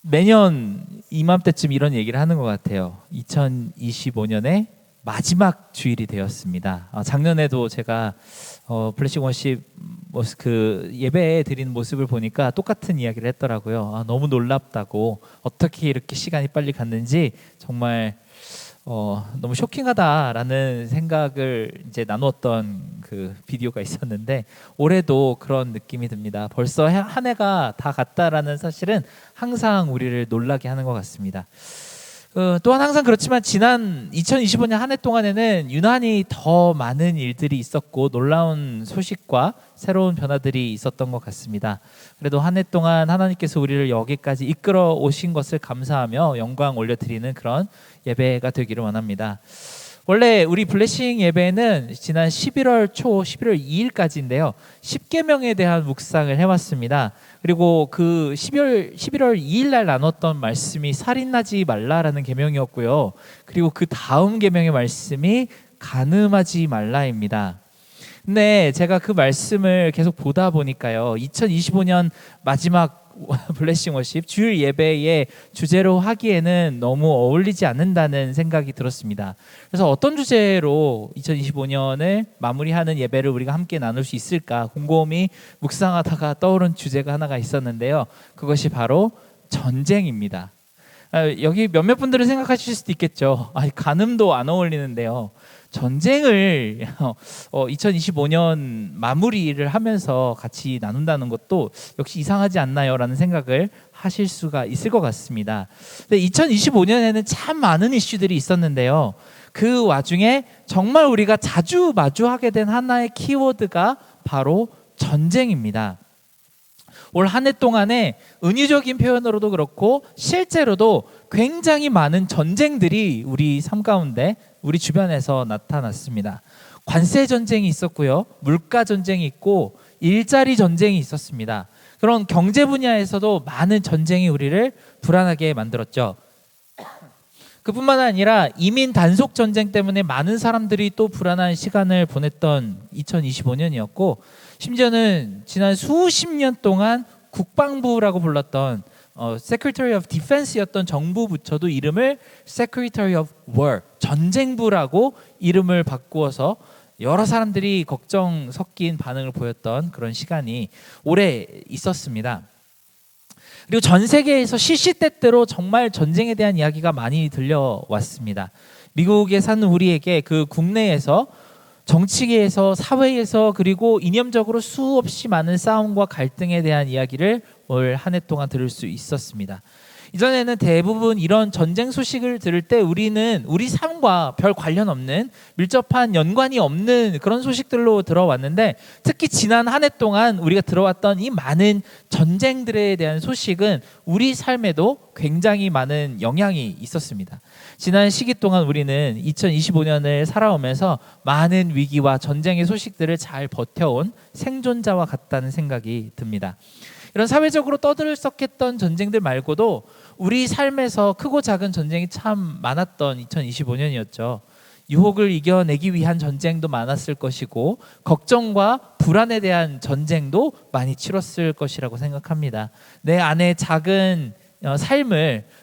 매년 이맘때쯤 이런 얘기를 하는 것 같아요. 2025년의 마지막 주일이 되었습니다. 작년에도 제가 블레싱 워십 그 예배에 드리는 모습을 보니까 똑같은 이야기를 했더라고요. 너무 놀랍다고, 어떻게 이렇게 시간이 빨리 갔는지 정말 너무 쇼킹하다라는 생각을 이제 나누었던 그 비디오가 있었는데, 올해도 그런 느낌이 듭니다. 벌써 한 해가 다 갔다라는 사실은 항상 우리를 놀라게 하는 것 같습니다. 또한 항상 그렇지만 지난 2025년 한 해 동안에는 유난히 더 많은 일들이 있었고 놀라운 소식과 새로운 변화들이 있었던 것 같습니다. 그래도 한 해 동안 하나님께서 우리를 여기까지 이끌어 오신 것을 감사하며 영광 올려드리는 그런 예배가 되기를 원합니다. 원래 우리 블레싱 예배는 지난 11월 2일까지인데요. 10계명에 대한 묵상을 해왔습니다. 그리고 그 11월 2일 날 나눴던 말씀이 살인하지 말라라는 계명이었고요. 그리고 그 다음 계명의 말씀이 간음하지 말라입니다. 근데 제가 그 말씀을 계속 보다 보니까요, 2025년 마지막 블레싱 워십 주일 예배의 주제로 하기에는 너무 어울리지 않는다는 생각이 들었습니다. 그래서 어떤 주제로 2025년을 마무리하는 예배를 우리가 함께 나눌 수 있을까 곰곰이 묵상하다가 떠오른 주제가 하나가 있었는데요. 그것이 바로 전쟁입니다. 여기 몇몇 분들은 생각하실 수도 있겠죠. 간음도 안 어울리는데요. 전쟁을 2025년 마무리를 하면서 같이 나눈다는 것도 역시 이상하지 않나요? 라는 생각을 하실 수가 있을 것 같습니다. 근데 2025년에는 참 많은 이슈들이 있었는데요. 그 와중에 정말 우리가 자주 마주하게 된 하나의 키워드가 바로 전쟁입니다. 올 한 해 동안에 은유적인 표현으로도 그렇고 실제로도 굉장히 많은 전쟁들이 우리 삶 가운데 우리 주변에서 나타났습니다. 관세 전쟁이 있었고요, 물가 전쟁이 있고 일자리 전쟁이 있었습니다. 그런 경제 분야에서도 많은 전쟁이 우리를 불안하게 만들었죠. 그뿐만 아니라 이민 단속 전쟁 때문에 많은 사람들이 또 불안한 시간을 보냈던 2025년이었고, 심지어는 지난 수십 년 동안 국방부라고 불렀던 Secretary of Defense였던 정부 부처도 이름을 Secretary of War, 전쟁부라고 이름을 바꾸어서 여러 사람들이 걱정 섞인 반응을 보였던 그런 시간이 오래 있었습니다. 그리고 전 세계에서 시시때때로 정말 전쟁에 대한 이야기가 많이 들려왔습니다. 미국에 사는 우리에게 그 국내에서, 정치계에서, 사회에서, 그리고 이념적으로 수없이 많은 싸움과 갈등에 대한 이야기를 올 한 해 동안 들을 수 있었습니다. 이전에는 대부분 이런 전쟁 소식을 들을 때 우리는 우리 삶과 별 관련 없는, 밀접한 연관이 없는 그런 소식들로 들어왔는데, 특히 지난 한 해 동안 우리가 들어왔던 이 많은 전쟁들에 대한 소식은 우리 삶에도 굉장히 많은 영향이 있었습니다. 지난 시기 동안 우리는 2025년을 살아오면서 많은 위기와 전쟁의 소식들을 잘 버텨온 생존자와 같다는 생각이 듭니다. 이런 사회적으로 떠들썩했던 전쟁들 말고도 우리 삶에서 크고 작은 전쟁이 참 많았던 2025년이었죠. 유혹을 이겨내기 위한 전쟁도 많았을 것이고, 걱정과 불안에 대한 전쟁도 많이 치렀을 것이라고 생각합니다. 내 안에 작은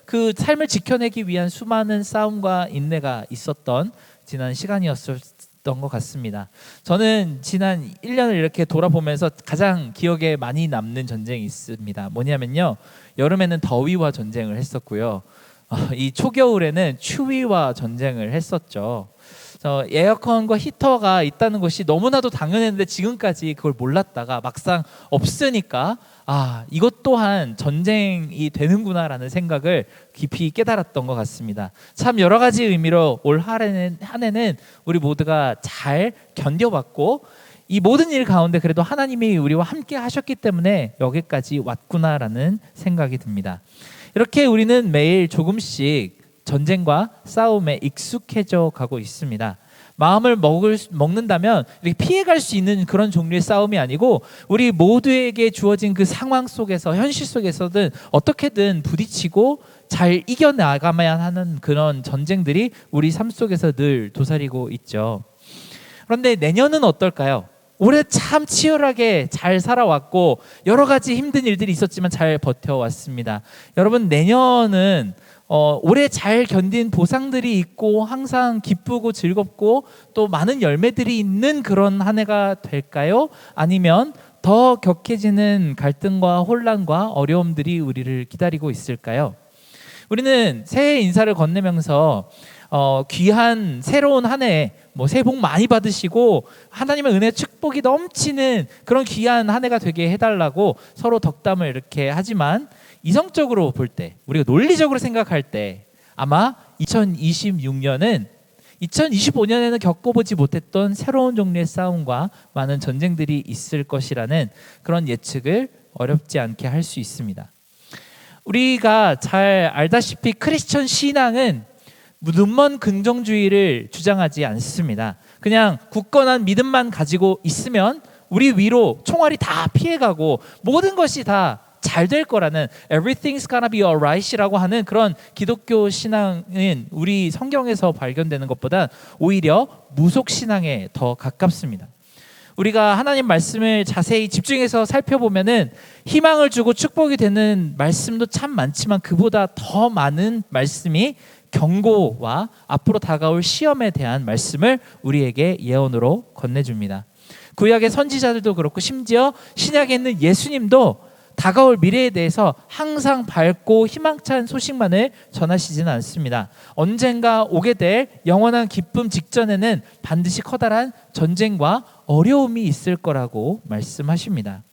그 삶을 지켜내기 위한 수많은 싸움과 인내가 있었던 지난 시간이었던 것 같습니다. 저는 지난 1년을 이렇게 돌아보면서 가장 기억에 많이 남는 전쟁이 있습니다. 뭐냐면요, 여름에는 더위와 전쟁을 했었고요, 이 초겨울에는 추위와 전쟁을 했었죠. 에어컨과 히터가 있다는 것이 너무나도 당연했는데 지금까지 그걸 몰랐다가 막상 없으니까 이것 또한 전쟁이 되는구나라는 생각을 깊이 깨달았던 것 같습니다. 참 여러 가지 의미로 올 한 해는 우리 모두가 잘 견뎌봤고, 이 모든 일 가운데 그래도 하나님이 우리와 함께 하셨기 때문에 여기까지 왔구나라는 생각이 듭니다. 이렇게 우리는 매일 조금씩 전쟁과 싸움에 익숙해져 가고 있습니다. 마음을 먹는다면 이렇게 피해갈 수 있는 그런 종류의 싸움이 아니고, 우리 모두에게 주어진 그 상황 속에서, 현실 속에서든 어떻게든 부딪히고 잘 이겨나가야만 하는 그런 전쟁들이 우리 삶 속에서 늘 도사리고 있죠. 그런데 내년은 어떨까요? 올해 참 치열하게 잘 살아왔고 여러 가지 힘든 일들이 있었지만 잘 버텨왔습니다. 여러분, 내년은 올해 잘 견딘 보상들이 있고 항상 기쁘고 즐겁고 또 많은 열매들이 있는 그런 한 해가 될까요? 아니면 더 격해지는 갈등과 혼란과 어려움들이 우리를 기다리고 있을까요? 우리는 새해 인사를 건네면서 귀한 새로운 한 해, 새해 복 많이 받으시고 하나님의 은혜 축복이 넘치는 그런 귀한 한 해가 되게 해달라고 서로 덕담을 이렇게 하지만, 이성적으로 볼 때, 우리가 논리적으로 생각할 때 아마 2026년은 2025년에는 겪어보지 못했던 새로운 종류의 싸움과 많은 전쟁들이 있을 것이라는 그런 예측을 어렵지 않게 할 수 있습니다. 우리가 잘 알다시피 크리스천 신앙은 눈먼 긍정주의를 주장하지 않습니다. 그냥 굳건한 믿음만 가지고 있으면 우리 위로 총알이 다 피해가고 모든 것이 다 잘 될 거라는 everything's gonna be alright이라고 하는 그런 기독교 신앙은 우리 성경에서 발견되는 것보다 오히려 무속 신앙에 더 가깝습니다. 우리가 하나님 말씀을 자세히 집중해서 살펴보면은 희망을 주고 축복이 되는 말씀도 참 많지만 그보다 더 많은 말씀이 경고와 앞으로 다가올 시험에 대한 말씀을 우리에게 예언으로 건네줍니다. 구약의 선지자들도 그렇고 심지어 신약에 있는 예수님도 다가올 미래에 대해서 항상 밝고 희망찬 소식만을 전하시지는 않습니다. 언젠가 오게 될 영원한 기쁨 직전에는 반드시 커다란 전쟁과 어려움이 있을 거라고 말씀하십니다.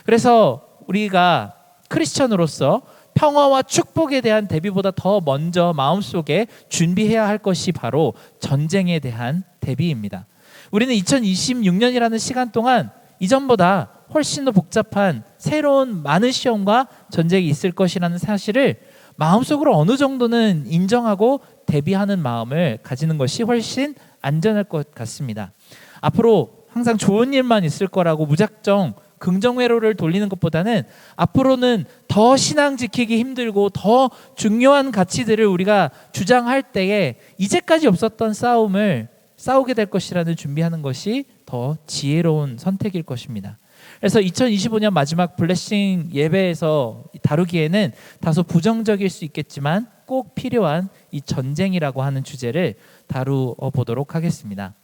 그래서 우리가 크리스천으로서 평화와 축복에 대한 대비보다 더 먼저 마음속에 준비해야 할 것이 바로 전쟁에 대한 대비입니다. 우리는 2026년이라는 시간 동안 이전보다 훨씬 더 복잡한 새로운 많은 시험과 전쟁이 있을 것이라는 사실을 마음속으로 어느 정도는 인정하고 대비하는 마음을 가지는 것이 훨씬 안전할 것 같습니다. 앞으로 항상 좋은 일만 있을 거라고 무작정 긍정회로를 돌리는 것보다는 앞으로는 더 신앙 지키기 힘들고 더 중요한 가치들을 우리가 주장할 때에 이제까지 없었던 싸움을 싸우게 될 것이라는 준비하는 것이 더 지혜로운 선택일 것입니다. 그래서 2025년 마지막 블레싱 예배에서 다루기에는 다소 부정적일 수 있겠지만 꼭 필요한 이 전쟁이라고 하는 주제를 다루어 보도록 하겠습니다.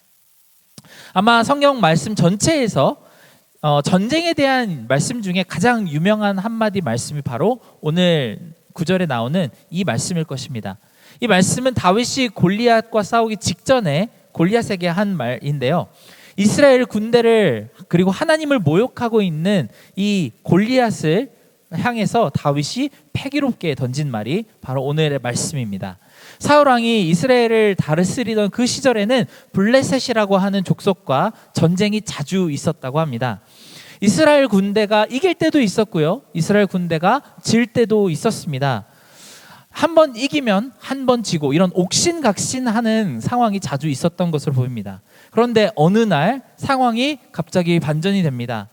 아마 성경 말씀 전체에서 전쟁에 대한 말씀 중에 가장 유명한 한마디 말씀이 바로 오늘 9절에 나오는 이 말씀일 것입니다. 이 말씀은 다윗이 골리앗과 싸우기 직전에 골리앗에게 한 말인데요. 이스라엘 군대를 그리고 하나님을 모욕하고 있는 이 골리앗을 향해서 다윗이 패기롭게 던진 말이 바로 오늘의 말씀입니다. 사울 왕이 이스라엘을 다스리던 그 시절에는 블레셋이라고 하는 족속과 전쟁이 자주 있었다고 합니다. 이스라엘 군대가 이길 때도 있었고요, 이스라엘 군대가 질 때도 있었습니다. 한 번 이기면 한 번 지고 이런 옥신각신하는 상황이 자주 있었던 것으로 보입니다. 그런데 어느 날 상황이 갑자기 반전이 됩니다.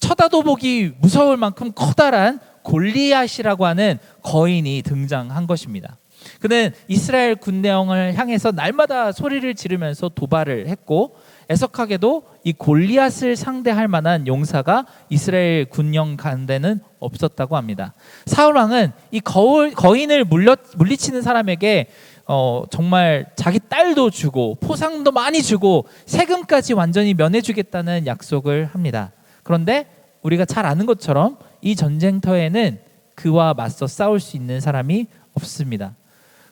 쳐다도 보기 무서울 만큼 커다란 골리앗이라고 하는 거인이 등장한 것입니다. 그는 이스라엘 군대형을 향해서 날마다 소리를 지르면서 도발을 했고, 애석하게도 이 골리앗을 상대할 만한 용사가 이스라엘 군영 가운데는 없었다고 합니다. 사울 왕은 이 거인을 물리치는 사람에게 정말 자기 딸도 주고 포상도 많이 주고 세금까지 완전히 면해주겠다는 약속을 합니다. 그런데 우리가 잘 아는 것처럼 이 전쟁터에는 그와 맞서 싸울 수 있는 사람이 없습니다.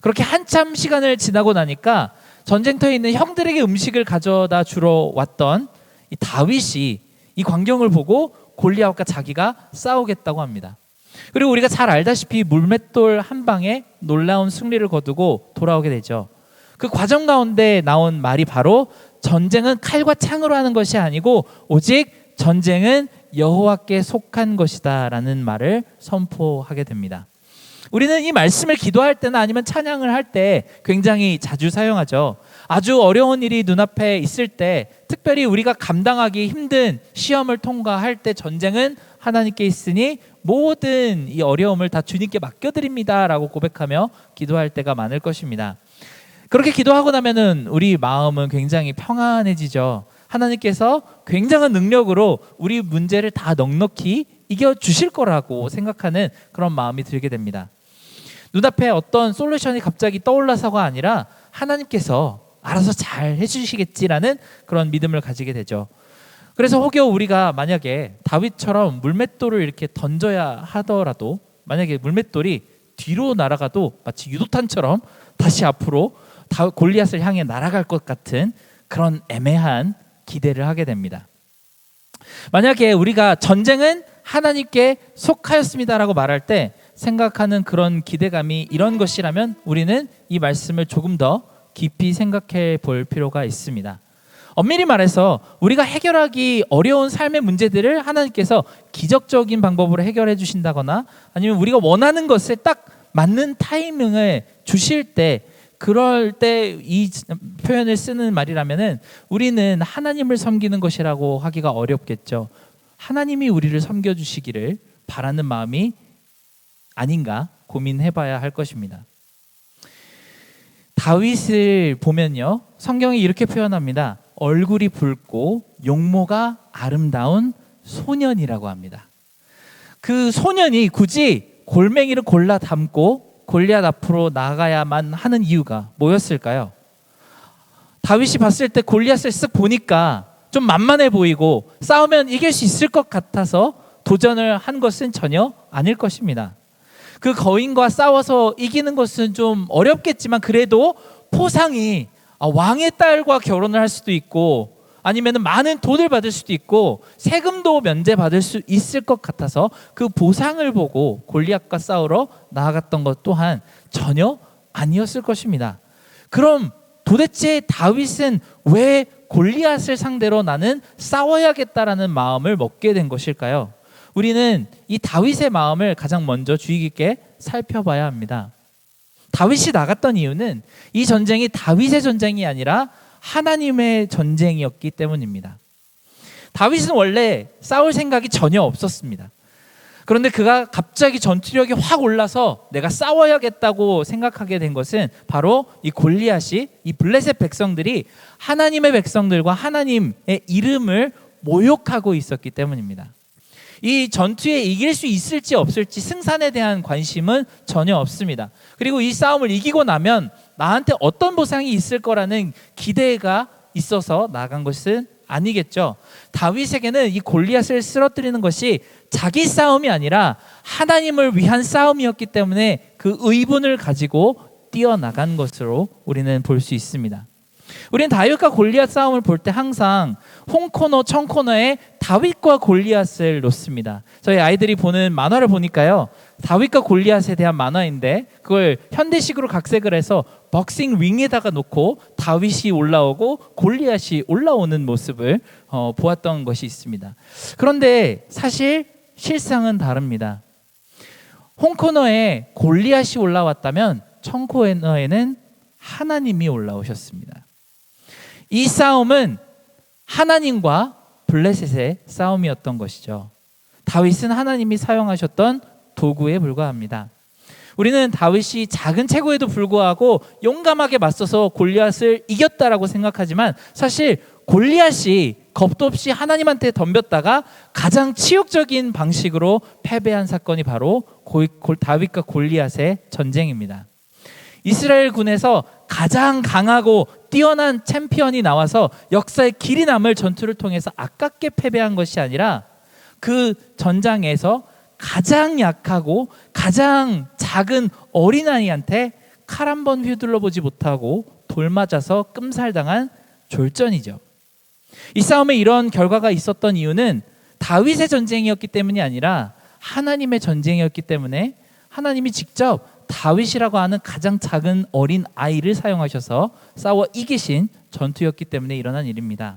그렇게 한참 시간을 지나고 나니까 전쟁터에 있는 형들에게 음식을 가져다 주러 왔던 이 다윗이 이 광경을 보고 골리앗과 자기가 싸우겠다고 합니다. 그리고 우리가 잘 알다시피 물맷돌 한 방에 놀라운 승리를 거두고 돌아오게 되죠. 그 과정 가운데 나온 말이 바로 전쟁은 칼과 창으로 하는 것이 아니고 오직 전쟁은 여호와께 속한 것이다 라는 말을 선포하게 됩니다. 우리는 이 말씀을 기도할 때나 아니면 찬양을 할 때 굉장히 자주 사용하죠. 아주 어려운 일이 눈앞에 있을 때, 특별히 우리가 감당하기 힘든 시험을 통과할 때 전쟁은 하나님께 있으니 모든 이 어려움을 다 주님께 맡겨드립니다 라고 고백하며 기도할 때가 많을 것입니다. 그렇게 기도하고 나면은 우리 마음은 굉장히 평안해지죠. 하나님께서 굉장한 능력으로 우리 문제를 다 넉넉히 이겨주실 거라고 생각하는 그런 마음이 들게 됩니다. 눈앞에 어떤 솔루션이 갑자기 떠올라서가 아니라 하나님께서 알아서 잘 해주시겠지라는 그런 믿음을 가지게 되죠. 그래서 혹여 우리가 만약에 다윗처럼 물맷돌을 이렇게 던져야 하더라도, 만약에 물맷돌이 뒤로 날아가도 마치 유도탄처럼 다시 앞으로 골리앗을 향해 날아갈 것 같은 그런 애매한 기대를 하게 됩니다. 만약에 우리가 전쟁은 하나님께 속하였습니다라고 말할 때 생각하는 그런 기대감이 이런 것이라면 우리는 이 말씀을 조금 더 깊이 생각해 볼 필요가 있습니다. 엄밀히 말해서 우리가 해결하기 어려운 삶의 문제들을 하나님께서 기적적인 방법으로 해결해 주신다거나 아니면 우리가 원하는 것을 딱 맞는 타이밍을 주실 때, 그럴 때 이 표현을 쓰는 말이라면은 우리는 하나님을 섬기는 것이라고 하기가 어렵겠죠. 하나님이 우리를 섬겨주시기를 바라는 마음이 아닌가 고민해봐야 할 것입니다. 다윗을 보면요, 성경이 이렇게 표현합니다. 얼굴이 붉고 용모가 아름다운 소년이라고 합니다. 그 소년이 굳이 골맹이를 골라 담고 골리앗 앞으로 나가야만 하는 이유가 뭐였을까요? 다윗이 봤을 때 골리앗을 쓱 보니까 좀 만만해 보이고 싸우면 이길 수 있을 것 같아서 도전을 한 것은 전혀 아닐 것입니다. 그 거인과 싸워서 이기는 것은 좀 어렵겠지만 그래도 포상이 왕의 딸과 결혼을 할 수도 있고 아니면 많은 돈을 받을 수도 있고 세금도 면제받을 수 있을 것 같아서 그 보상을 보고 골리앗과 싸우러 나아갔던 것 또한 전혀 아니었을 것입니다. 그럼 도대체 다윗은 왜 골리앗을 상대로 나는 싸워야겠다라는 마음을 먹게 된 것일까요? 우리는 이 다윗의 마음을 가장 먼저 주의 깊게 살펴봐야 합니다. 다윗이 나갔던 이유는 이 전쟁이 다윗의 전쟁이 아니라 하나님의 전쟁이었기 때문입니다. 다윗은 원래 싸울 생각이 전혀 없었습니다. 그런데 그가 갑자기 전투력이 확 올라서 내가 싸워야겠다고 생각하게 된 것은 바로 이 골리앗이, 이 블레셋 백성들이 하나님의 백성들과 하나님의 이름을 모욕하고 있었기 때문입니다. 이 전투에 이길 수 있을지 없을지 승산에 대한 관심은 전혀 없습니다. 그리고 이 싸움을 이기고 나면 나한테 어떤 보상이 있을 거라는 기대가 있어서 나간 것은 아니겠죠. 다윗에게는 이 골리앗을 쓰러뜨리는 것이 자기 싸움이 아니라 하나님을 위한 싸움이었기 때문에 그 의분을 가지고 뛰어나간 것으로 우리는 볼 수 있습니다. 우리는 다윗과 골리앗 싸움을 볼 때 항상 홍코너, 청코너에 다윗과 골리앗을 놓습니다. 저희 아이들이 보는 만화를 보니까요, 다윗과 골리앗에 대한 만화인데 그걸 현대식으로 각색을 해서 복싱 링에다가 놓고 다윗이 올라오고 골리앗이 올라오는 모습을 보았던 것이 있습니다. 그런데 사실 실상은 다릅니다. 홍코너에 골리앗이 올라왔다면 청코너에는 하나님이 올라오셨습니다. 이 싸움은 하나님과 블레셋의 싸움이었던 것이죠. 다윗은 하나님이 사용하셨던 도구에 불과합니다. 우리는 다윗이 작은 체구에도 불구하고 용감하게 맞서서 골리앗을 이겼다라고 생각하지만 사실 골리앗이 겁도 없이 하나님한테 덤볐다가 가장 치욕적인 방식으로 패배한 사건이 바로 다윗과 골리앗의 전쟁입니다. 이스라엘 군에서 가장 강하고 뛰어난 챔피언이 나와서 역사의 길이 남을 전투를 통해서 아깝게 패배한 것이 아니라 그 전장에서 가장 약하고 가장 작은 어린아이한테 칼 한 번 휘둘러 보지 못하고 돌 맞아서 끔살당한 졸전이죠. 이 싸움에 이런 결과가 있었던 이유는 다윗의 전쟁이었기 때문이 아니라 하나님의 전쟁이었기 때문에 하나님이 직접 다윗이라고 하는 가장 작은 어린 아이를 사용하셔서 싸워 이기신 전투였기 때문에 일어난 일입니다.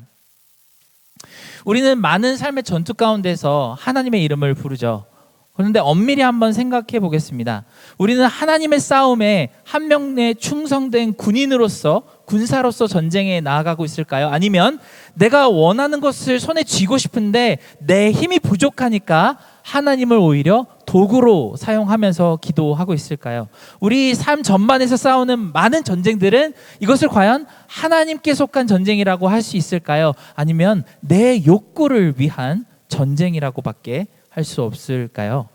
우리는 많은 삶의 전투 가운데서 하나님의 이름을 부르죠. 그런데 엄밀히 한번 생각해 보겠습니다. 우리는 하나님의 싸움에 한 명의 충성된 군인으로서, 군사로서 전쟁에 나아가고 있을까요? 아니면 내가 원하는 것을 손에 쥐고 싶은데 내 힘이 부족하니까 하나님을 오히려 도구로 사용하면서 기도하고 있을까요? 우리 삶 전반에서 싸우는 많은 전쟁들은 이것을 과연 하나님께 속한 전쟁이라고 할 수 있을까요? 아니면 내 욕구를 위한 전쟁이라고밖에 할 수 없을까요?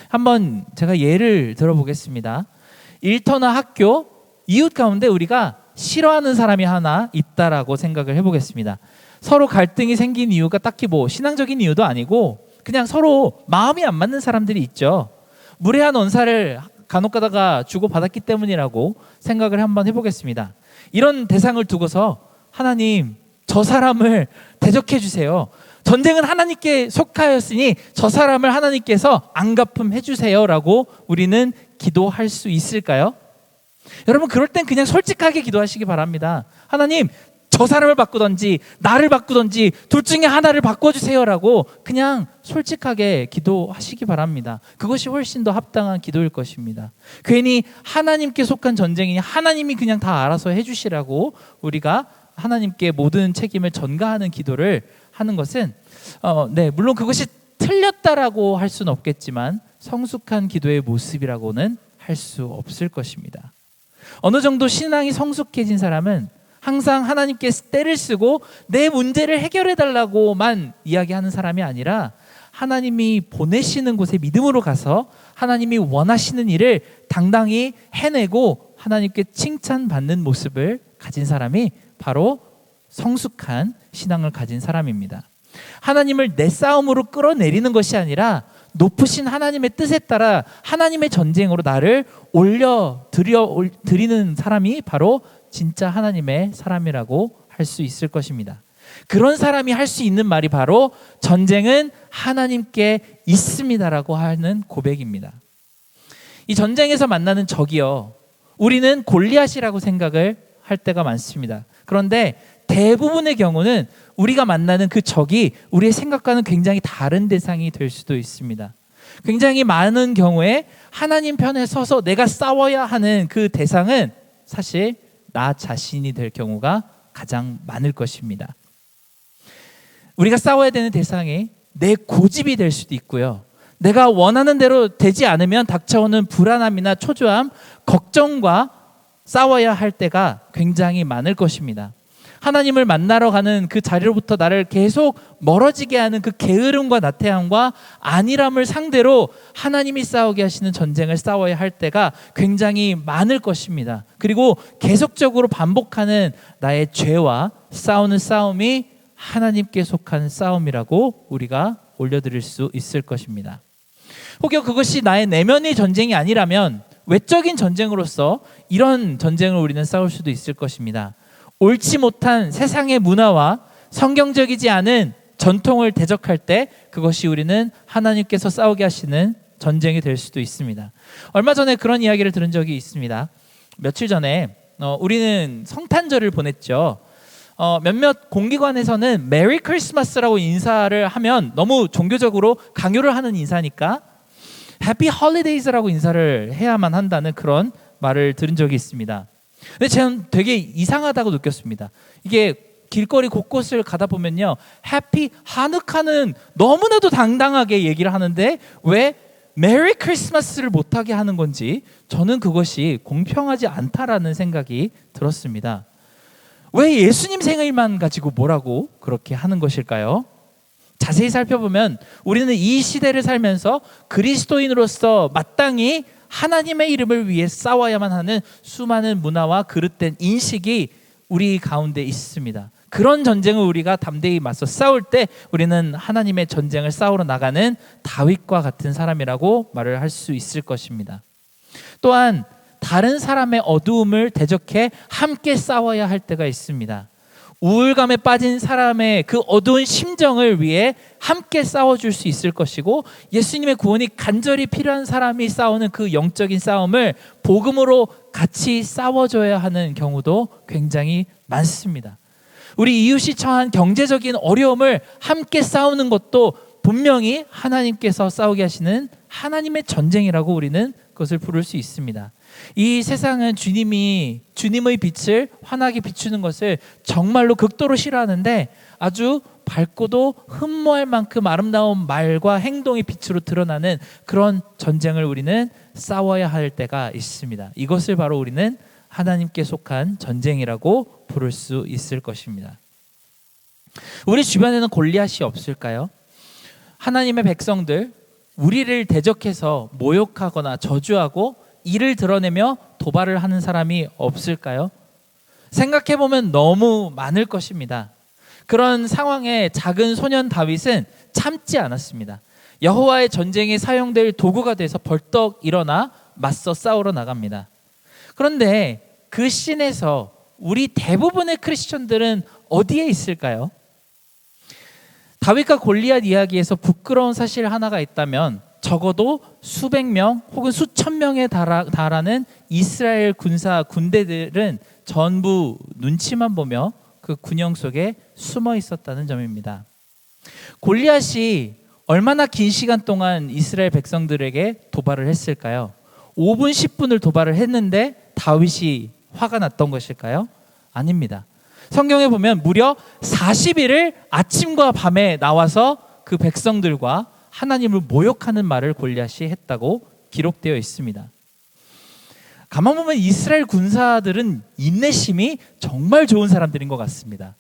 한번 제가 예를 들어보겠습니다. 일터나 학교, 이웃 가운데 우리가 싫어하는 사람이 하나 있다라고 생각을 해보겠습니다. 서로 갈등이 생긴 이유가 딱히 뭐 신앙적인 이유도 아니고 그냥 서로 마음이 안 맞는 사람들이 있죠. 무례한 언사를 간혹 가다가 주고받았기 때문이라고 생각을 한번 해보겠습니다. 이런 대상을 두고서 하나님, 저 사람을 대적해 주세요. 전쟁은 하나님께 속하였으니 저 사람을 하나님께서 안갚음해 주세요라고 우리는 기도할 수 있을까요? 여러분, 그럴 땐 그냥 솔직하게 기도하시기 바랍니다. 하나님, 저 사람을 바꾸든지 나를 바꾸든지 둘 중에 하나를 바꿔주세요라고 그냥 솔직하게 기도하시기 바랍니다. 그것이 훨씬 더 합당한 기도일 것입니다. 괜히 하나님께 속한 전쟁이니 하나님이 그냥 다 알아서 해주시라고 우리가 하나님께 모든 책임을 전가하는 기도를 하는 것은 물론 그것이 틀렸다라고 할 수는 없겠지만 성숙한 기도의 모습이라고는 할 수 없을 것입니다. 어느 정도 신앙이 성숙해진 사람은 항상 하나님께 때를 쓰고 내 문제를 해결해 달라고만 이야기하는 사람이 아니라 하나님이 보내시는 곳에 믿음으로 가서 하나님이 원하시는 일을 당당히 해내고 하나님께 칭찬받는 모습을 가진 사람이 바로 성숙한 신앙을 가진 사람입니다. 하나님을 내 싸움으로 끌어내리는 것이 아니라 높으신 하나님의 뜻에 따라 하나님의 전쟁으로 나를 드리는 사람이 바로 진짜 하나님의 사람이라고 할 수 있을 것입니다. 그런 사람이 할 수 있는 말이 바로 전쟁은 하나님께 있습니다라고 하는 고백입니다. 이 전쟁에서 만나는 적이요, 우리는 골리앗이라고 생각을 할 때가 많습니다. 그런데 대부분의 경우는 우리가 만나는 그 적이 우리의 생각과는 굉장히 다른 대상이 될 수도 있습니다. 굉장히 많은 경우에 하나님 편에 서서 내가 싸워야 하는 그 대상은 사실 나 자신이 될 경우가 가장 많을 것입니다. 우리가 싸워야 되는 대상이 내 고집이 될 수도 있고요. 내가 원하는 대로 되지 않으면 닥쳐오는 불안함이나 초조함, 걱정과 싸워야 할 때가 굉장히 많을 것입니다. 하나님을 만나러 가는 그 자리로부터 나를 계속 멀어지게 하는 그 게으름과 나태함과 안일함을 상대로 하나님이 싸우게 하시는 전쟁을 싸워야 할 때가 굉장히 많을 것입니다. 그리고 계속적으로 반복하는 나의 죄와 싸우는 싸움이 하나님께 속한 싸움이라고 우리가 올려드릴 수 있을 것입니다. 혹여 그것이 나의 내면의 전쟁이 아니라면 외적인 전쟁으로서 이런 전쟁을 우리는 싸울 수도 있을 것입니다. 옳지 못한 세상의 문화와 성경적이지 않은 전통을 대적할 때 그것이 우리는 하나님께서 싸우게 하시는 전쟁이 될 수도 있습니다. 얼마 전에 그런 이야기를 들은 적이 있습니다. 며칠 전에 우리는 성탄절을 보냈죠. 몇몇 공기관에서는 메리 크리스마스라고 인사를 하면 너무 종교적으로 강요를 하는 인사니까 해피 홀리데이즈라고 인사를 해야만 한다는 그런 말을 들은 적이 있습니다. 근데 저는 되게 이상하다고 느꼈습니다. 이게 길거리 곳곳을 가다 보면요, 해피 하누카는 너무나도 당당하게 얘기를 하는데 왜 메리 크리스마스를 못하게 하는 건지 저는 그것이 공평하지 않다라는 생각이 들었습니다. 왜 예수님 생일만 가지고 뭐라고 그렇게 하는 것일까요? 자세히 살펴보면 우리는 이 시대를 살면서 그리스도인으로서 마땅히 하나님의 이름을 위해 싸워야만 하는 수많은 문화와 그릇된 인식이 우리 가운데 있습니다. 그런 전쟁을 우리가 담대히 맞서 싸울 때 우리는 하나님의 전쟁을 싸우러 나가는 다윗과 같은 사람이라고 말을 할 수 있을 것입니다. 또한 다른 사람의 어두움을 대적해 함께 싸워야 할 때가 있습니다. 우울감에 빠진 사람의 그 어두운 심정을 위해 함께 싸워줄 수 있을 것이고, 예수님의 구원이 간절히 필요한 사람이 싸우는 그 영적인 싸움을 복음으로 같이 싸워줘야 하는 경우도 굉장히 많습니다. 우리 이웃이 처한 경제적인 어려움을 함께 싸우는 것도 분명히 하나님께서 싸우게 하시는 하나님의 전쟁이라고 우리는 그것을 부를 수 있습니다. 이 세상은 주님의 빛을 환하게 비추는 것을 정말로 극도로 싫어하는데 아주 밝고도 흠모할 만큼 아름다운 말과 행동의 빛으로 드러나는 그런 전쟁을 우리는 싸워야 할 때가 있습니다. 이것을 바로 우리는 하나님께 속한 전쟁이라고 부를 수 있을 것입니다. 우리 주변에는 골리앗이 없을까요? 하나님의 백성들, 우리를 대적해서 모욕하거나 저주하고 이를 드러내며 도발을 하는 사람이 없을까요? 생각해보면 너무 많을 것입니다. 그런 상황에 작은 소년 다윗은 참지 않았습니다. 여호와의 전쟁에 사용될 도구가 돼서 벌떡 일어나 맞서 싸우러 나갑니다. 그런데 그 씬에서 우리 대부분의 크리스천들은 어디에 있을까요? 다윗과 골리앗 이야기에서 부끄러운 사실 하나가 있다면 적어도 수백 명 혹은 수천 명에 달하는 이스라엘 군대들은 전부 눈치만 보며 그 군영 속에 숨어 있었다는 점입니다. 골리앗이 얼마나 긴 시간 동안 이스라엘 백성들에게 도발을 했을까요? 5분, 10분을 도발을 했는데 다윗이 화가 났던 것일까요? 아닙니다. 성경에 보면 무려 40일을 아침과 밤에 나와서 그 백성들과 하나님을 모욕하는 말을 골리앗이 했다고 기록되어 있습니다. 가만 보면 이스라엘 군사들은 인내심이 정말 좋은 사람들인 것 같습니다.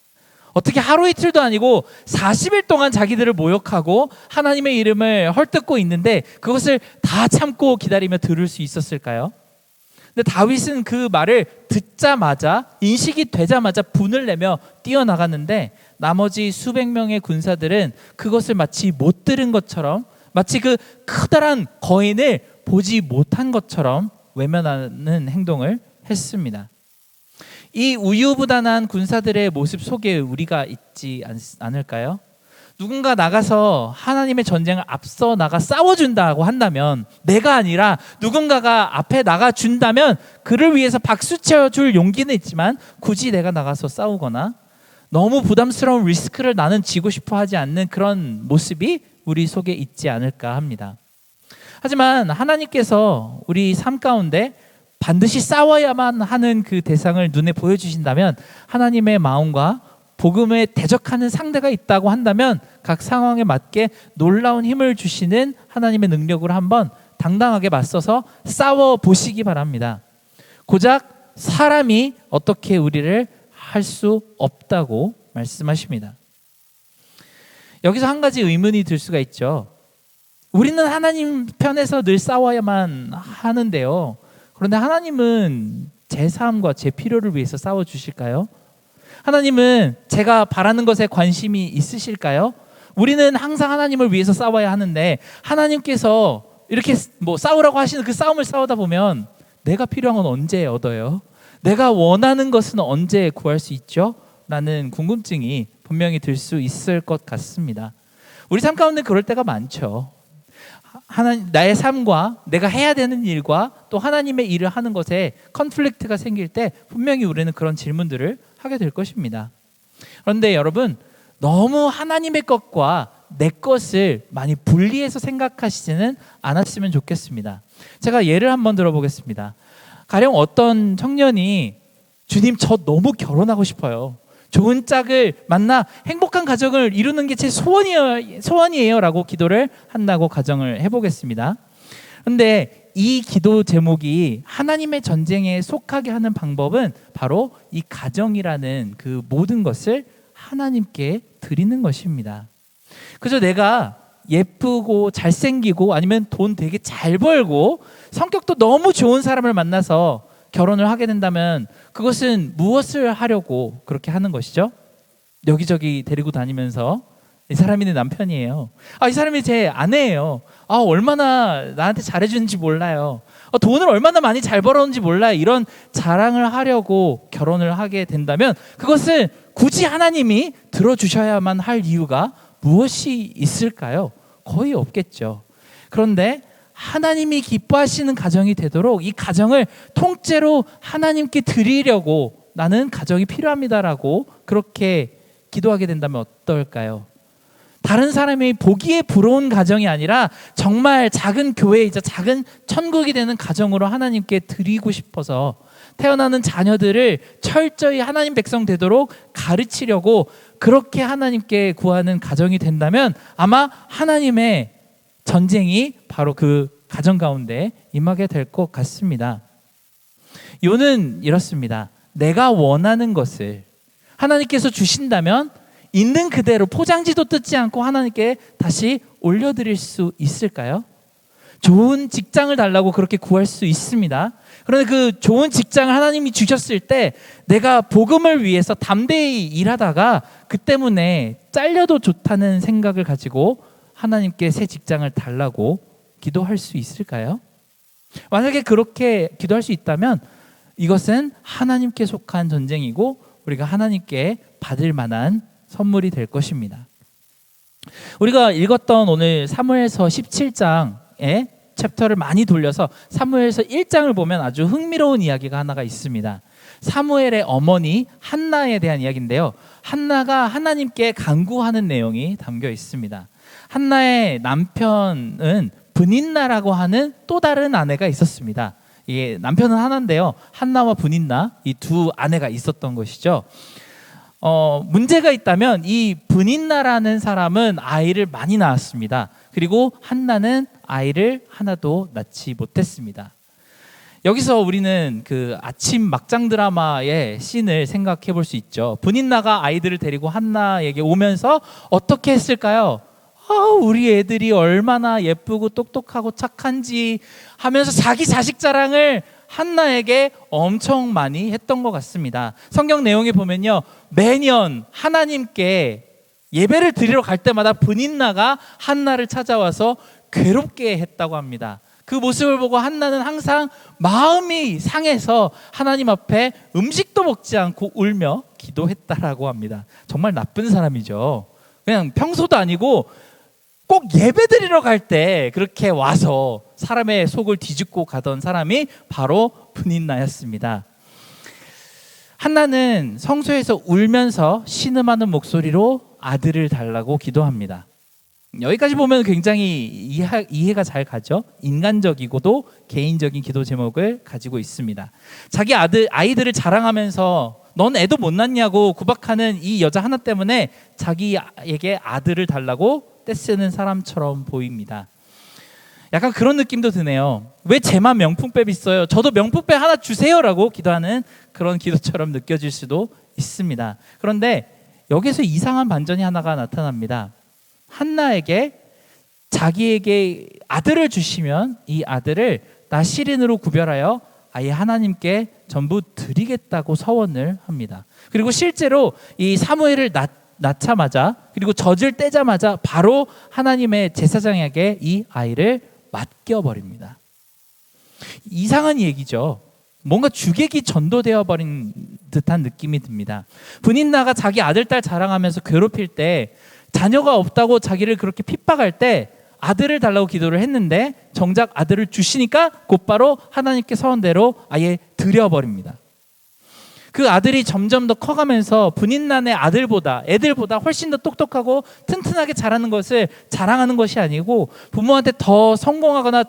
어떻게 하루 이틀도 아니고 40일 동안 자기들을 모욕하고 하나님의 이름을 헐뜯고 있는데 그것을 다 참고 기다리며 들을 수 있었을까요? 근데 다윗은 그 말을 듣자마자, 인식이 되자마자 분을 내며 뛰어나갔는데 나머지 수백 명의 군사들은 그것을 마치 못 들은 것처럼, 마치 그 커다란 거인을 보지 못한 것처럼 외면하는 행동을 했습니다. 이 우유부단한 군사들의 모습 속에 우리가 있지 않을까요? 누군가 나가서 하나님의 전쟁을 앞서 나가 싸워준다고 한다면, 내가 아니라 누군가가 앞에 나가준다면 그를 위해서 박수 쳐줄 용기는 있지만 굳이 내가 나가서 싸우거나 너무 부담스러운 리스크를 나는 지고 싶어 하지 않는 그런 모습이 우리 속에 있지 않을까 합니다. 하지만 하나님께서 우리 삶 가운데 반드시 싸워야만 하는 그 대상을 눈에 보여주신다면, 하나님의 마음과 복음에 대적하는 상대가 있다고 한다면 각 상황에 맞게 놀라운 힘을 주시는 하나님의 능력으로 한번 당당하게 맞서서 싸워 보시기 바랍니다. 고작 사람이 어떻게 우리를 할 수 없다고 말씀하십니다. 여기서 한 가지 의문이 들 수가 있죠. 우리는 하나님 편에서 늘 싸워야만 하는데요. 그런데 하나님은 제 삶과 제 필요를 위해서 싸워 주실까요? 하나님은 제가 바라는 것에 관심이 있으실까요? 우리는 항상 하나님을 위해서 싸워야 하는데 하나님께서 이렇게 싸우라고 하시는 그 싸움을 싸우다 보면 내가 필요한 건 언제 얻어요? 내가 원하는 것은 언제 구할 수 있죠? 라는 궁금증이 분명히 들 수 있을 것 같습니다. 우리 삶 가운데 그럴 때가 많죠. 나의 삶과 내가 해야 되는 일과 또 하나님의 일을 하는 것에 컨플릭트가 생길 때 분명히 우리는 그런 질문들을 하게 될 것입니다. 그런데 여러분, 너무 하나님의 것과 내 것을 많이 분리해서 생각하시지는 않았으면 좋겠습니다. 제가 예를 한번 들어보겠습니다. 가령 어떤 청년이 주님, 저 너무 결혼하고 싶어요. 좋은 짝을 만나 행복한 가정을 이루는 게 제 소원이에요 라고 기도를 한다고 가정을 해보겠습니다. 그런데 이 기도 제목이 하나님의 전쟁에 속하게 하는 방법은 바로 이 가정이라는 그 모든 것을 하나님께 드리는 것입니다. 그저 내가 예쁘고 잘생기고 아니면 돈 되게 잘 벌고 성격도 너무 좋은 사람을 만나서 결혼을 하게 된다면 그것은 무엇을 하려고 그렇게 하는 것이죠? 여기저기 데리고 다니면서 이 사람이 내 남편이에요. 이 사람이 제 아내예요. 얼마나 나한테 잘해주는지 몰라요. 돈을 얼마나 많이 잘 벌었는지 몰라요. 이런 자랑을 하려고 결혼을 하게 된다면 그것을 굳이 하나님이 들어주셔야만 할 이유가 무엇이 있을까요? 거의 없겠죠. 그런데 하나님이 기뻐하시는 가정이 되도록 이 가정을 통째로 하나님께 드리려고 나는 가정이 필요합니다라고 그렇게 기도하게 된다면 어떨까요? 다른 사람이 보기에 부러운 가정이 아니라 정말 작은 교회이자 작은 천국이 되는 가정으로 하나님께 드리고 싶어서 태어나는 자녀들을 철저히 하나님 백성 되도록 가르치려고 그렇게 하나님께 구하는 가정이 된다면 아마 하나님의 전쟁이 바로 그 가정 가운데 임하게 될 것 같습니다. 요는 이렇습니다. 내가 원하는 것을 하나님께서 주신다면 있는 그대로 포장지도 뜯지 않고 하나님께 다시 올려드릴 수 있을까요? 좋은 직장을 달라고 그렇게 구할 수 있습니다. 그런데 그 좋은 직장을 하나님이 주셨을 때 내가 복음을 위해서 담대히 일하다가 그 때문에 잘려도 좋다는 생각을 가지고 하나님께 새 직장을 달라고 기도할 수 있을까요? 만약에 그렇게 기도할 수 있다면 이것은 하나님께 속한 전쟁이고 우리가 하나님께 받을 만한 선물이 될 것입니다. 우리가 읽었던 오늘 사무엘서 17장의 챕터를 많이 돌려서 사무엘서 1장을 보면 아주 흥미로운 이야기가 하나가 있습니다. 사무엘의 어머니 한나에 대한 이야기인데요. 한나가 하나님께 간구하는 내용이 담겨 있습니다. 한나의 남편은 브닌나라고 하는 또 다른 아내가 있었습니다. 이게 남편은 하나인데요. 한나와 브닌나 이 두 아내가 있었던 것이죠. 문제가 있다면 이 브닌나라는 사람은 아이를 많이 낳았습니다. 그리고 한나는 아이를 하나도 낳지 못했습니다. 여기서 우리는 그 아침 막장 드라마의 씬을 생각해 볼 수 있죠. 브닌나가 아이들을 데리고 한나에게 오면서 어떻게 했을까요? 우리 애들이 얼마나 예쁘고 똑똑하고 착한지 하면서 자기 자식 자랑을 한나에게 엄청 많이 했던 것 같습니다. 성경 내용에 보면요, 매년 하나님께 예배를 드리러 갈 때마다 브닌나가 한나를 찾아와서 괴롭게 했다고 합니다. 그 모습을 보고 한나는 항상 마음이 상해서 하나님 앞에 음식도 먹지 않고 울며 기도했다라고 합니다. 정말 나쁜 사람이죠. 그냥 평소도 아니고 꼭 예배 드리러 갈 때 그렇게 와서 사람의 속을 뒤집고 가던 사람이 바로 브닌나였습니다. 한나는 성소에서 울면서 신음하는 목소리로 아들을 달라고 기도합니다. 여기까지 보면 굉장히 이해가 잘 가죠. 인간적이고도 개인적인 기도 제목을 가지고 있습니다. 자기 아이들을 자랑하면서 넌 애도 못 낳냐고 구박하는 이 여자 하나 때문에 자기에게 아들을 달라고 떼쓰는 사람처럼 보입니다. 약간 그런 느낌도 드네요. 왜 제만 명품백 있어요? 저도 명품백 하나 주세요라고 기도하는 그런 기도처럼 느껴질 수도 있습니다. 그런데 여기서 이상한 반전이 하나가 나타납니다. 한나에게 자기에게 아들을 주시면 이 아들을 나시린으로 구별하여 아예 하나님께 전부 드리겠다고 서원을 합니다. 그리고 실제로 이 사무엘을 낳자마자 그리고 젖을 떼자마자 바로 하나님의 제사장에게 이 아이를 맡겨버립니다. 이상한 얘기죠. 뭔가 주객이 전도되어 버린 듯한 느낌이 듭니다. 브닌나가 자기 아들, 딸 자랑하면서 괴롭힐 때, 자녀가 없다고 자기를 그렇게 핍박할 때 아들을 달라고 기도를 했는데 정작 아들을 주시니까 곧바로 하나님께 서원대로 아예 드려버립니다. 그 아들이 점점 더 커가면서 브닌나의 애들보다 훨씬 더 똑똑하고 튼튼하게 자라는 것을 자랑하는 것이 아니고 부모한테 더 성공하거나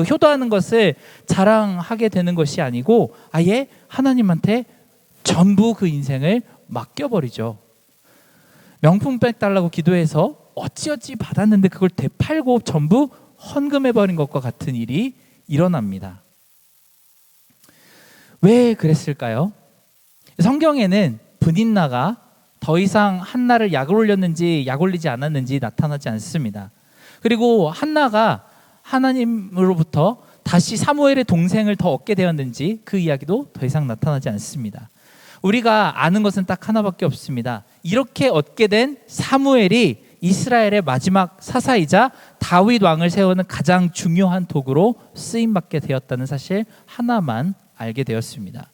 효도하는 것을 자랑하게 되는 것이 아니고 아예 하나님한테 전부 그 인생을 맡겨버리죠. 명품백 달라고 기도해서 어찌어찌 받았는데 그걸 되팔고 전부 헌금해버린 것과 같은 일이 일어납니다. 왜 그랬을까요? 성경에는 브닌나가 더 이상 한나를 약을 올렸는지 약 올리지 않았는지 나타나지 않습니다. 그리고 한나가 하나님으로부터 다시 사무엘의 동생을 더 얻게 되었는지 그 이야기도 더 이상 나타나지 않습니다. 우리가 아는 것은 딱 하나밖에 없습니다. 이렇게 얻게 된 사무엘이 이스라엘의 마지막 사사이자 다윗 왕을 세우는 가장 중요한 도구로 쓰임받게 되었다는 사실 하나만 알게 되었습니다.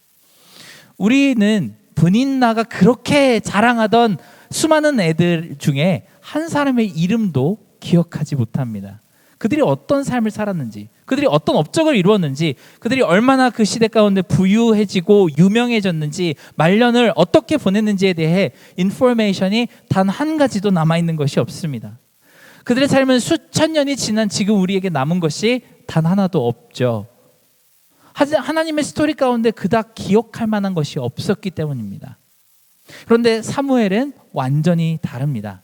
우리는 브닌나가 그렇게 자랑하던 수많은 애들 중에 한 사람의 이름도 기억하지 못합니다. 그들이 어떤 삶을 살았는지, 그들이 어떤 업적을 이루었는지, 그들이 얼마나 그 시대 가운데 부유해지고 유명해졌는지, 말년을 어떻게 보냈는지에 대해 인포메이션이 단 한 가지도 남아있는 것이 없습니다. 그들의 삶은 수천 년이 지난 지금 우리에게 남은 것이 단 하나도 없죠. 하나님의 스토리 가운데 그닥 기억할 만한 것이 없었기 때문입니다. 그런데 사무엘은 완전히 다릅니다.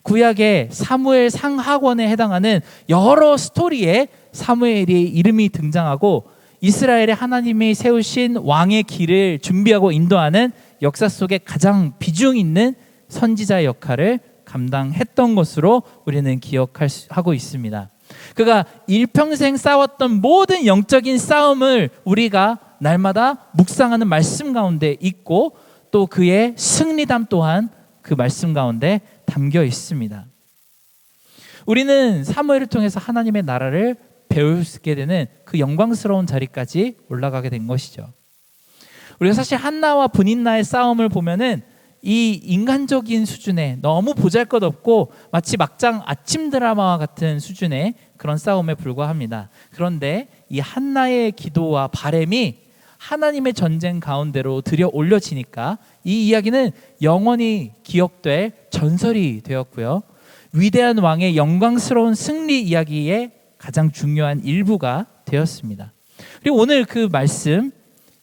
구약의 사무엘 상하권에 해당하는 여러 스토리에 사무엘의 이름이 등장하고 이스라엘의 하나님이 세우신 왕의 길을 준비하고 인도하는 역사 속에 가장 비중 있는 선지자의 역할을 감당했던 것으로 우리는 기억하고 있습니다. 그가 일평생 싸웠던 모든 영적인 싸움을 우리가 날마다 묵상하는 말씀 가운데 있고 또 그의 승리담 또한 그 말씀 가운데 담겨 있습니다. 우리는 사무엘을 통해서 하나님의 나라를 배우게 되는 그 영광스러운 자리까지 올라가게 된 것이죠. 우리가 사실 한나와 브닛나의 싸움을 보면은 이 인간적인 수준의 너무 보잘것없고 마치 막장 아침 드라마와 같은 수준의 그런 싸움에 불과합니다. 그런데 이 한나의 기도와 바램이 하나님의 전쟁 가운데로 들여 올려지니까 이 이야기는 영원히 기억될 전설이 되었고요. 위대한 왕의 영광스러운 승리 이야기의 가장 중요한 일부가 되었습니다. 그리고 오늘 그 말씀,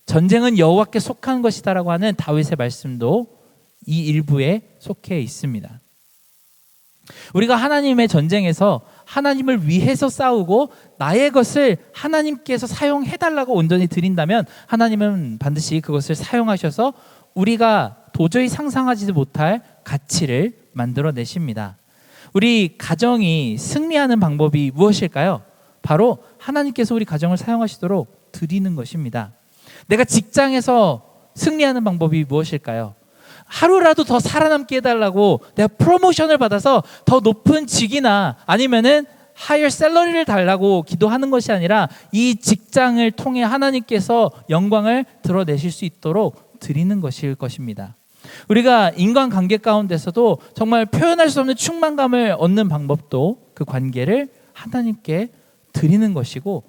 전쟁은 여호와께 속한 것이다라고 하는 다윗의 말씀도 이 일부에 속해 있습니다. 우리가 하나님의 전쟁에서 하나님을 위해서 싸우고 나의 것을 하나님께서 사용해달라고 온전히 드린다면 하나님은 반드시 그것을 사용하셔서 우리가 도저히 상상하지도 못할 가치를 만들어내십니다. 우리 가정이 승리하는 방법이 무엇일까요? 바로 하나님께서 우리 가정을 사용하시도록 드리는 것입니다. 내가 직장에서 승리하는 방법이 무엇일까요? 하루라도 더 살아남게 해달라고 내가 프로모션을 받아서 더 높은 직이나 아니면은 하이어 샐러리를 달라고 기도하는 것이 아니라 이 직장을 통해 하나님께서 영광을 드러내실 수 있도록 드리는 것일 것입니다. 우리가 인간관계 가운데서도 정말 표현할 수 없는 충만감을 얻는 방법도 그 관계를 하나님께 드리는 것이고,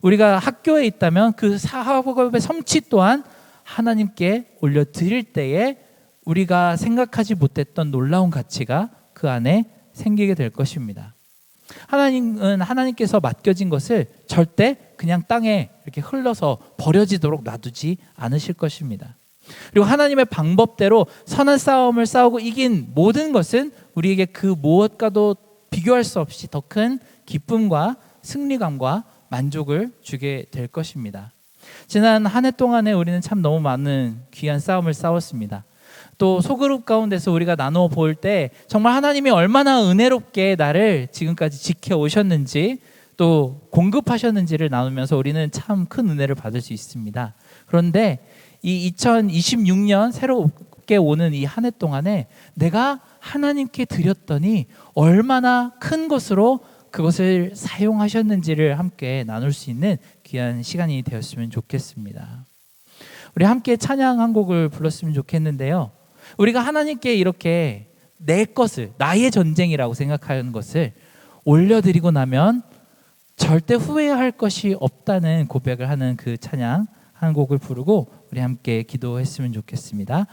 우리가 학교에 있다면 그 사학업의 성취 또한 하나님께 올려드릴 때에 우리가 생각하지 못했던 놀라운 가치가 그 안에 생기게 될 것입니다. 하나님은 하나님께서 맡겨진 것을 절대 그냥 땅에 이렇게 흘러서 버려지도록 놔두지 않으실 것입니다. 그리고 하나님의 방법대로 선한 싸움을 싸우고 이긴 모든 것은 우리에게 그 무엇과도 비교할 수 없이 더 큰 기쁨과 승리감과 만족을 주게 될 것입니다. 지난 한 해 동안에 우리는 참 너무 많은 귀한 싸움을 싸웠습니다. 또 소그룹 가운데서 우리가 나누어 볼 때 정말 하나님이 얼마나 은혜롭게 나를 지금까지 지켜오셨는지 또 공급하셨는지를 나누면서 우리는 참 큰 은혜를 받을 수 있습니다. 그런데 이 2026년 새롭게 오는 이 한 해 동안에 내가 하나님께 드렸더니 얼마나 큰 것으로 그것을 사용하셨는지를 함께 나눌 수 있는 귀한 시간이 되었으면 좋겠습니다. 우리 함께 찬양 한 곡을 불렀으면 좋겠는데요. 우리가 하나님께 이렇게 내 것을, 나의 전쟁이라고 생각하는 것을 올려드리고 나면 절대 후회할 것이 없다는 고백을 하는 그 찬양 한 곡을 부르고 우리 함께 기도했으면 좋겠습니다.